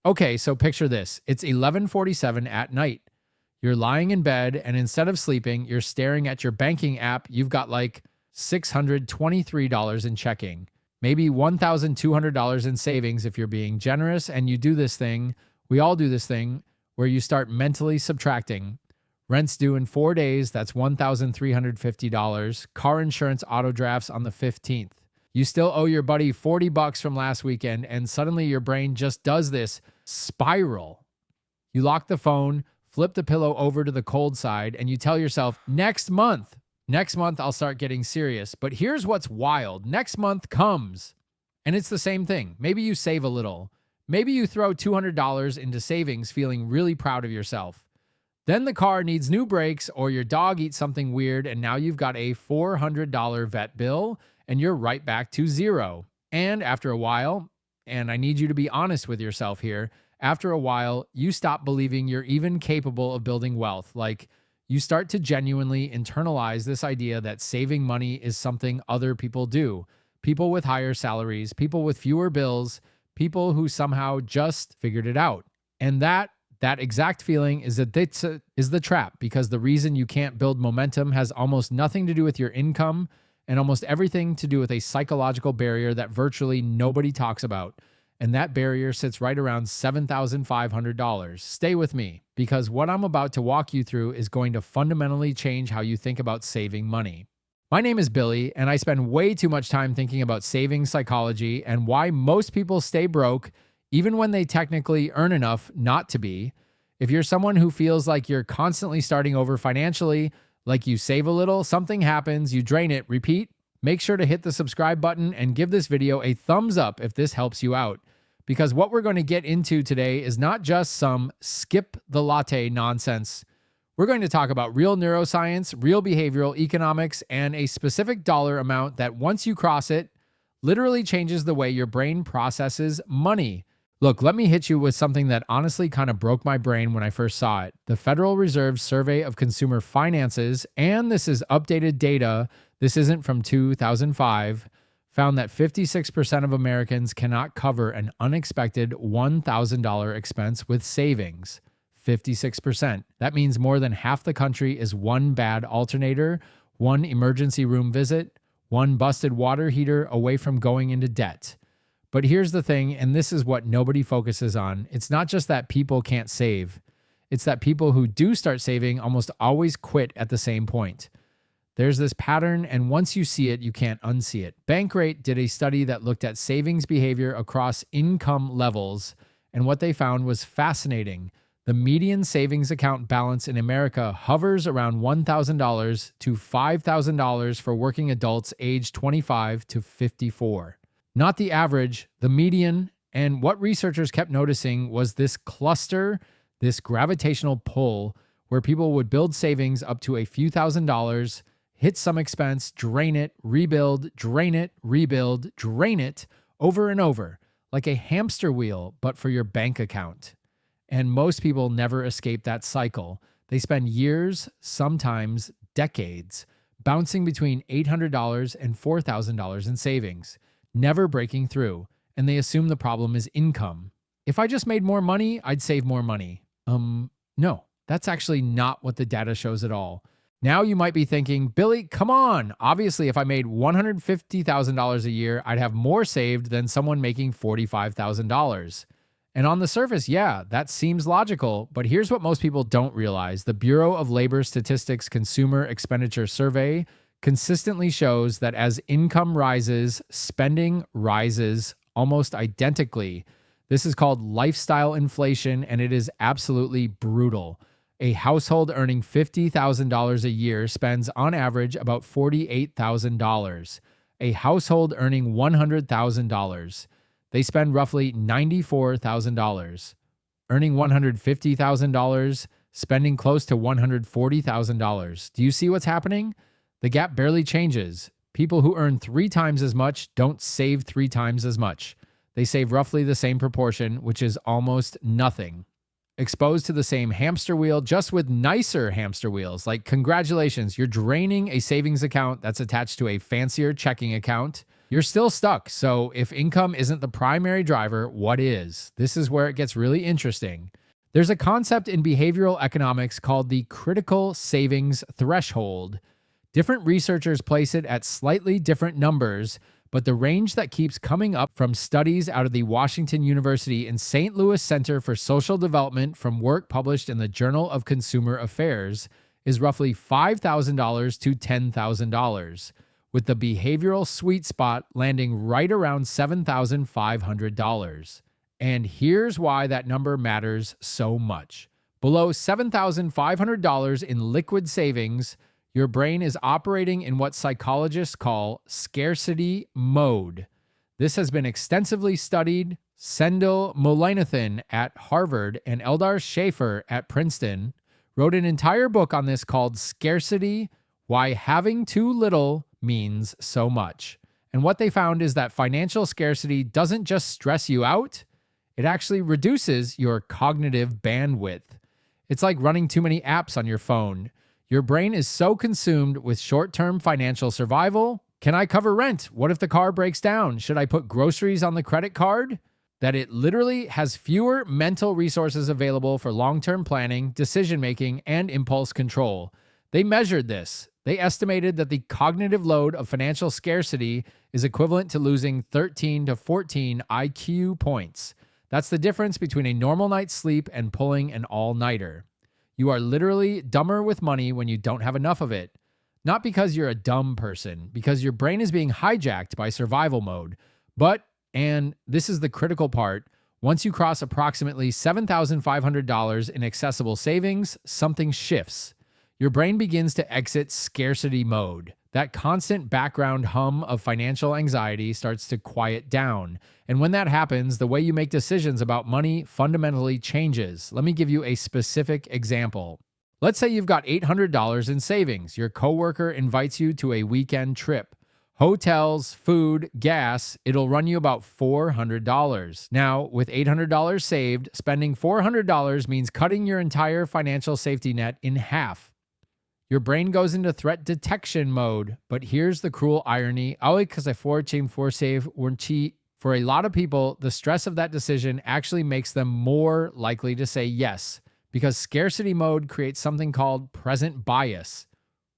Okay, so picture this. It's 11:47 at night. You're lying in bed, and instead of sleeping, you're staring at your banking app. You've got like $623 in checking, maybe $1,200 in savings if you're being generous, and you do this thing. We all do this thing where you start mentally subtracting. Rent's due in 4 days, that's $1,350. Car insurance auto drafts on the 15th. You still owe your buddy $40 from last weekend, and suddenly your brain just does this spiral. You lock the phone, flip the pillow over to the cold side, and you tell yourself, next month I'll start getting serious. But here's what's wild. Next month comes, and it's the same thing. Maybe you save a little. Maybe you throw $200 into savings feeling really proud of yourself. Then the car needs new brakes, or your dog eats something weird, and now you've got a $400 vet bill, and you're right back to zero. And after a while, and I need you to be honest with yourself here, after a while, you stop believing you're even capable of building wealth. Like, you start to genuinely internalize this idea that saving money is something other people do. People with higher salaries, people with fewer bills, people who somehow just figured it out. And that exact feeling is the trap, because the reason you can't build momentum has almost nothing to do with your income and almost everything to do with a psychological barrier that virtually nobody talks about. And that barrier sits right around $7,500. Stay with me, because what I'm about to walk you through is going to fundamentally change how you think about saving money. My name is Billy, and I spend way too much time thinking about saving psychology and why most people stay broke even when they technically earn enough not to be. If you're someone who feels like you're constantly starting over financially, like you save a little, something happens, you drain it, repeat, make sure to hit the subscribe button and give this video a thumbs up if this helps you out. Because what we're going to get into today is not just some skip the latte nonsense. We're going to talk about real neuroscience, real behavioral economics, and a specific dollar amount that once you cross it, literally changes the way your brain processes money. Look, let me hit you with something that honestly kind of broke my brain when I first saw it. The Federal Reserve Survey of Consumer Finances, and this is updated data, this isn't from 2005, found that 56% of Americans cannot cover an unexpected $1,000 expense with savings. 56%. That means more than half the country is one bad alternator, one emergency room visit, one busted water heater away from going into debt. But here's the thing, and this is what nobody focuses on. It's not just that people can't save. It's that people who do start saving almost always quit at the same point. There's this pattern, and once you see it, you can't unsee it. Bankrate did a study that looked at savings behavior across income levels, and what they found was fascinating. The median savings account balance in America hovers around $1,000 to $5,000 for working adults aged 25 to 54. Not the average, the median. And what researchers kept noticing was this cluster, this gravitational pull, where people would build savings up to a few $1,000s, hit some expense, drain it, rebuild, drain it, rebuild, drain it, over and over, like a hamster wheel, but for your bank account. And most people never escape that cycle. They spend years, sometimes decades, bouncing between $800 and $4,000 in savings, never breaking through, and they assume the problem is income. If I just made more money, I'd save more money. No, that's actually not what the data shows at all. Now you might be thinking, Billy, come on. Obviously, if I made $150,000 a year, I'd have more saved than someone making $45,000. And on the surface, yeah, that seems logical, but here's what most people don't realize. The Bureau of Labor Statistics Consumer Expenditure Survey consistently shows that as income rises, spending rises almost identically. This is called lifestyle inflation, and it is absolutely brutal. A household earning $50,000 a year spends on average about $48,000. A household earning $100,000, they spend roughly $94,000. Earning $150,000, spending close to $140,000. Do you see what's happening? The gap barely changes. People who earn 3 times as much don't save 3 times as much. They save roughly the same proportion, which is almost nothing. Exposed to the same hamster wheel, just with nicer hamster wheels. Like, congratulations, you're draining a savings account that's attached to a fancier checking account. You're still stuck. So if income isn't the primary driver, what is? This is where it gets really interesting. There's a concept in behavioral economics called the critical savings threshold. Different researchers place it at slightly different numbers, but the range that keeps coming up from studies out of the Washington University and St. Louis Center for Social Development from work published in the Journal of Consumer Affairs is roughly $5,000 to $10,000, with the behavioral sweet spot landing right around $7,500. And here's why that number matters so much. Below $7,500 in liquid savings, your brain is operating in what psychologists call scarcity mode. This has been extensively studied. Sendil Mullainathan at Harvard and Eldar Schaefer at Princeton wrote an entire book on this called Scarcity: Why Having Too Little Means So Much. And what they found is that financial scarcity doesn't just stress you out, it actually reduces your cognitive bandwidth. It's like running too many apps on your phone. Your brain is so consumed with short-term financial survival. Can I cover rent? What if the car breaks down? Should I put groceries on the credit card? That it literally has fewer mental resources available for long-term planning, decision-making, and impulse control. They measured this. They estimated that the cognitive load of financial scarcity is equivalent to losing 13 to 14 IQ points. That's the difference between a normal night's sleep and pulling an all-nighter. You are literally dumber with money when you don't have enough of it. Not because you're a dumb person, because your brain is being hijacked by survival mode. But, and this is the critical part, once you cross approximately $7,500 in accessible savings, something shifts. Your brain begins to exit scarcity mode. That constant background hum of financial anxiety starts to quiet down. And when that happens, the way you make decisions about money fundamentally changes. Let me give you a specific example. Let's say you've got $800 in savings. Your coworker invites you to a weekend trip. Hotels, food, gas, it'll run you about $400. Now, with $800 saved, spending $400 means cutting your entire financial safety net in half. Your brain goes into threat detection mode, but here's the cruel irony. For a lot of people, the stress of that decision actually makes them more likely to say yes, because scarcity mode creates something called present bias.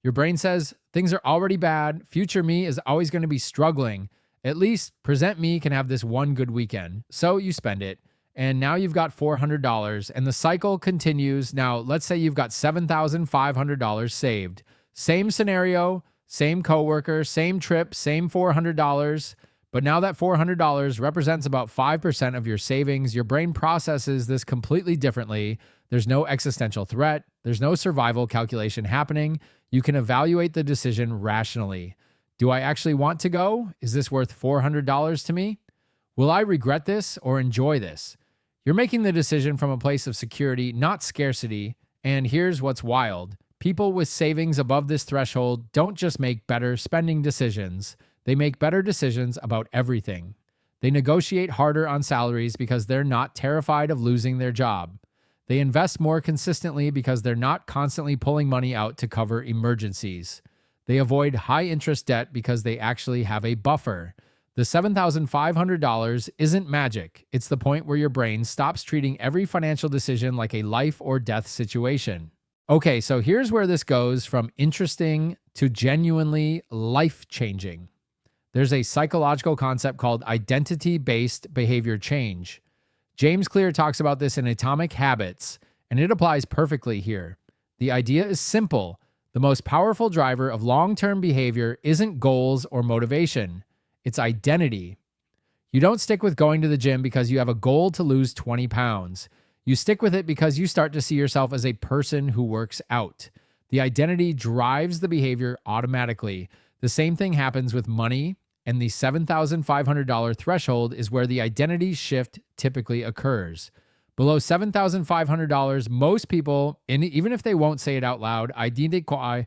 Your brain says, things are already bad, future me is always going to be struggling. At least present me can have this one good weekend. So you spend it. And now you've got $400 and the cycle continues. Now, let's say you've got $7,500 saved. Same scenario, same coworker, same trip, same $400. But now that $400 represents about 5% of your savings, your brain processes this completely differently. There's no existential threat. There's no survival calculation happening. You can evaluate the decision rationally. Do I actually want to go? Is this worth $400 to me? Will I regret this or enjoy this? You're making the decision from a place of security, not scarcity. And here's what's wild. People with savings above this threshold don't just make better spending decisions. They make better decisions about everything. They negotiate harder on salaries because they're not terrified of losing their job. They invest more consistently because they're not constantly pulling money out to cover emergencies. They avoid high-interest debt because they actually have a buffer. The $7,500 isn't magic. It's the point where your brain stops treating every financial decision like a life or death situation. Okay, so here's where this goes from interesting to genuinely life-changing. There's a psychological concept called identity-based behavior change. James Clear talks about this in Atomic Habits, and it applies perfectly here. The idea is simple. The most powerful driver of long-term behavior isn't goals or motivation. It's identity. You don't stick with going to the gym because you have a goal to lose 20 pounds. You stick with it because you start to see yourself as a person who works out. The identity drives the behavior automatically. The same thing happens with money, and the $7,500 threshold is where the identity shift typically occurs. Below $7,500, most people, and even if they won't say it out loud, identify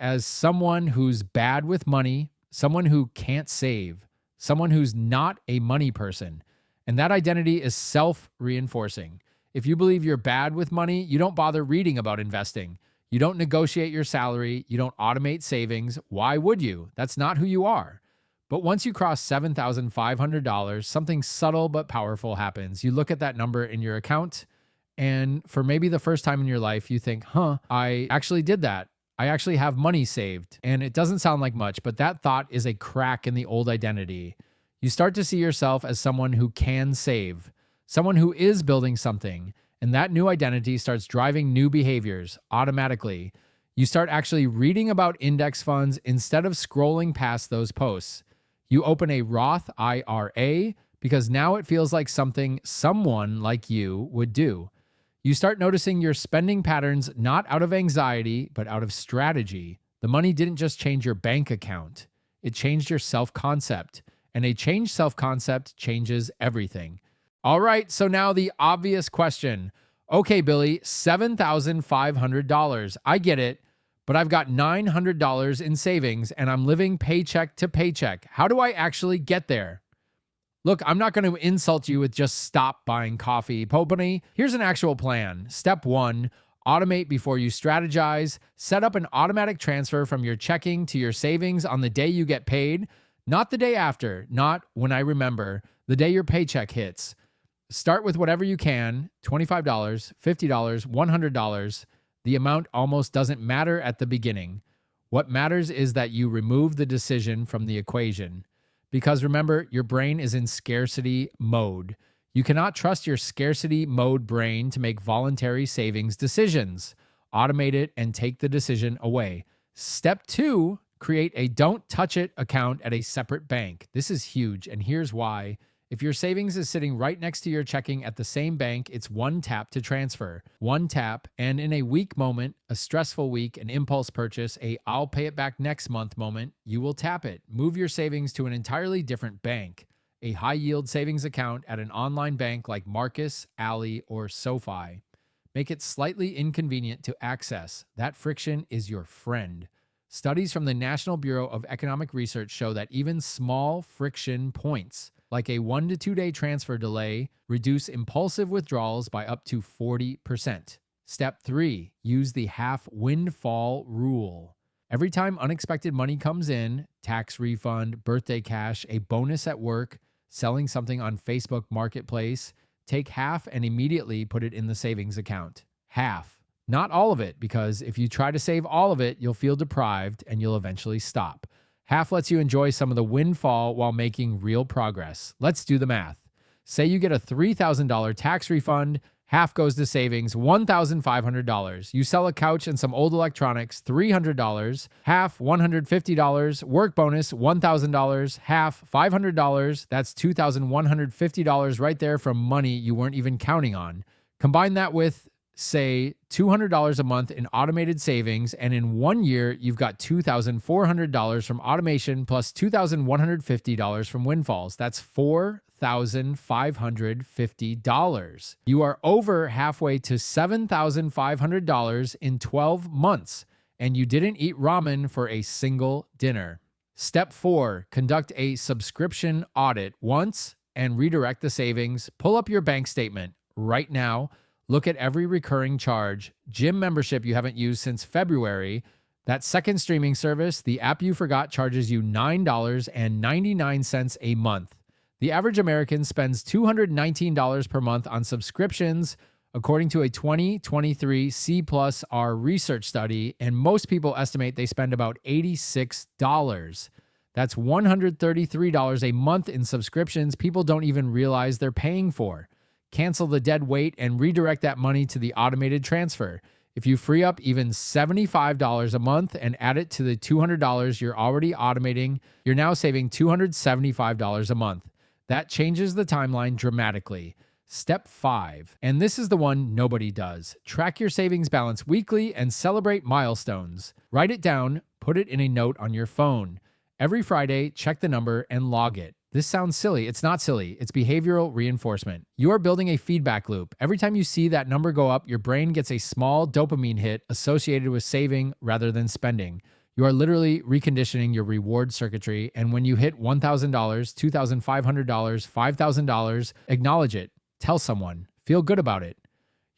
as someone who's bad with money, someone who can't save, someone who's not a money person. And that identity is self-reinforcing. If you believe you're bad with money, you don't bother reading about investing. You don't negotiate your salary. You don't automate savings. Why would you? That's not who you are. But once you cross $7,500, something subtle but powerful happens. You look at that number in your account, and for maybe the first time in your life, you think, I actually did that. I actually have money saved. And it doesn't sound like much, but that thought is a crack in the old identity. You start to see yourself as someone who can save, someone who is building something, and that new identity starts driving new behaviors automatically. You start actually reading about index funds instead of scrolling past those posts. You open a Roth IRA because now it feels like something someone like you would do. You start noticing your spending patterns not out of anxiety, but out of strategy. The money didn't just change your bank account, it changed your self-concept. And a changed self-concept changes everything. All right, so now the obvious question. Okay, Billy, $7,500. I get it, but I've got $900 in savings and I'm living paycheck to paycheck. How do I actually get there? Look, I'm not going to insult you with just stop buying coffee, Popany. Here's an actual plan. Step 1, automate before you strategize. Set up an automatic transfer from your checking to your savings on the day you get paid. Not the day after, not when I remember, the day your paycheck hits. Start with whatever you can, $25, $50, $100. The amount almost doesn't matter at the beginning. What matters is that you remove the decision from the equation. Because remember, your brain is in scarcity mode. You cannot trust your scarcity mode brain to make voluntary savings decisions. Automate it and take the decision away. Step 2, create a don't touch it account at a separate bank. This is huge, and here's why. If your savings is sitting right next to your checking at the same bank, it's one tap to transfer. One tap, and in a weak moment, a stressful week, an impulse purchase, a I'll pay it back next month moment, you will tap it. Move your savings to an entirely different bank. A high-yield savings account at an online bank like Marcus, Ally, or SoFi. Make it slightly inconvenient to access. That friction is your friend. Studies from the National Bureau of Economic Research show that even small friction points, like a 1 to 2 day transfer delay, reduce impulsive withdrawals by up to 40%. Step 3, use the half windfall rule. Every time unexpected money comes in, tax refund, birthday cash, a bonus at work, selling something on Facebook Marketplace, take half and immediately put it in the savings account. Half. Not all of it, because if you try to save all of it, you'll feel deprived and you'll eventually stop. Half lets you enjoy some of the windfall while making real progress. Let's do the math. Say you get a $3,000 tax refund, half goes to savings, $1,500. You sell a couch and some old electronics, $300, half $150, work bonus, $1,000, half $500. That's $2,150 right there from money you weren't even counting on. Combine that with, say, $200 a month in automated savings, and in 1 year, you've got $2,400 from automation plus $2,150 from windfalls. That's $4,550. You are over halfway to $7,500 in 12 months, and you didn't eat ramen for a single dinner. Step 4, conduct a subscription audit once and redirect the savings. Pull up your bank statement right now. Look at every recurring charge, gym membership you haven't used since February, that second streaming service, the app you forgot charges you $9.99 a month. The average American spends $219 per month on subscriptions, according to a 2023 C+R research study, and most people estimate they spend about $86. That's $133 a month in subscriptions people don't even realize they're paying for. Cancel the dead weight and redirect that money to the automated transfer. If you free up even $75 a month and add it to the $200 you're already automating, you're now saving $275 a month. That changes the timeline dramatically. Step 5, and this is the one nobody does. Track your savings balance weekly and celebrate milestones. Write it down, put it in a note on your phone. Every Friday, check the number and log it. This sounds silly. It's not silly. It's behavioral reinforcement. You are building a feedback loop. Every time you see that number go up, your brain gets a small dopamine hit associated with saving rather than spending. You are literally reconditioning your reward circuitry, and when you hit $1,000, $2,500, $5,000, acknowledge it. Tell someone. Feel good about it.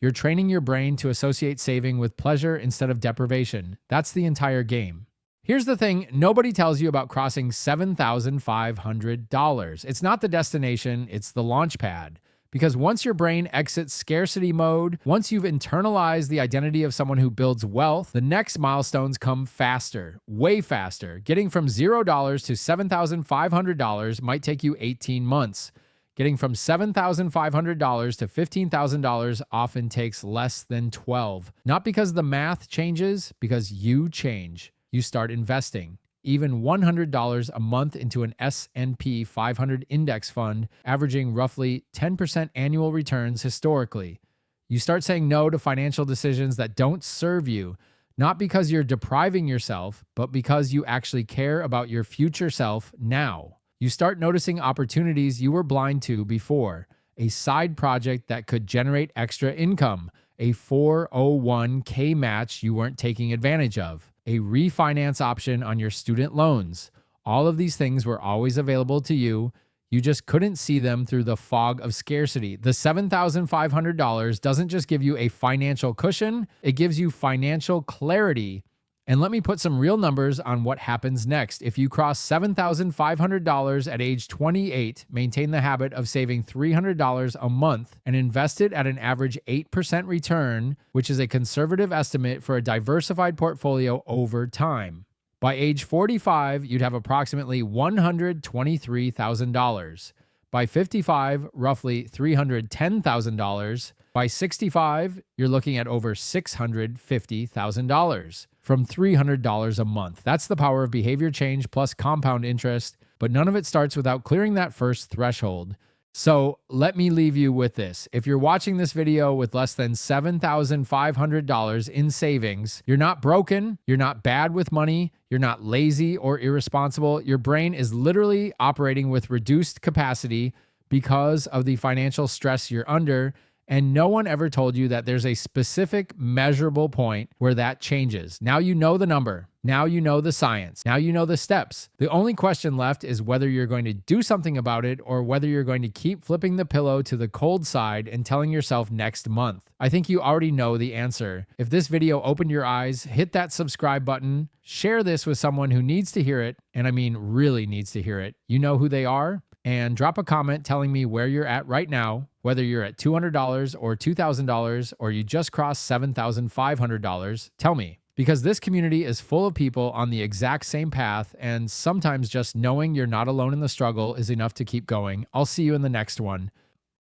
You're training your brain to associate saving with pleasure instead of deprivation. That's the entire game. Here's the thing nobody tells you about crossing $7,500. It's not the destination, it's the launch pad. Because once your brain exits scarcity mode, once you've internalized the identity of someone who builds wealth, the next milestones come faster, way faster. Getting from $0 to $7,500 might take you 18 months. Getting from $7,500 to $15,000 often takes less than 12. Not because the math changes, because you change. You start investing. Even $100 a month into an S&P 500 index fund, averaging roughly 10% annual returns historically. You start saying no to financial decisions that don't serve you, not because you're depriving yourself, but because you actually care about your future self now. You start noticing opportunities you were blind to before, a side project that could generate extra income, a 401k match you weren't taking advantage of, a refinance option on your student loans. All of these things were always available to you. You just couldn't see them through the fog of scarcity. The $7,500 doesn't just give you a financial cushion, it gives you financial clarity. And let me put some real numbers on what happens next. If you cross $7,500 at age 28, maintain the habit of saving $300 a month, and invest it at an average 8% return, which is a conservative estimate for a diversified portfolio over time. By age 45, you'd have approximately $123,000. By 55, roughly $310,000. By 65, you're looking at over $650,000 from $300 a month. That's the power of behavior change plus compound interest, but none of it starts without clearing that first threshold. So let me leave you with this. If you're watching this video with less than $7,500 in savings, you're not broken, you're not bad with money, you're not lazy or irresponsible. Your brain is literally operating with reduced capacity because of the financial stress you're under. And no one ever told you that there's a specific measurable point where that changes. Now you know the number. Now you know the science. Now you know the steps. The only question left is whether you're going to do something about it or whether you're going to keep flipping the pillow to the cold side and telling yourself next month. I think you already know the answer. If this video opened your eyes, hit that subscribe button, share this with someone who needs to hear it, and I mean really needs to hear it. You know who they are? And drop a comment telling me where you're at right now, whether you're at $200 or $2,000 or you just crossed $7,500. Tell me, because this community is full of people on the exact same path, and sometimes just knowing you're not alone in the struggle is enough to keep going. I'll see you in the next one.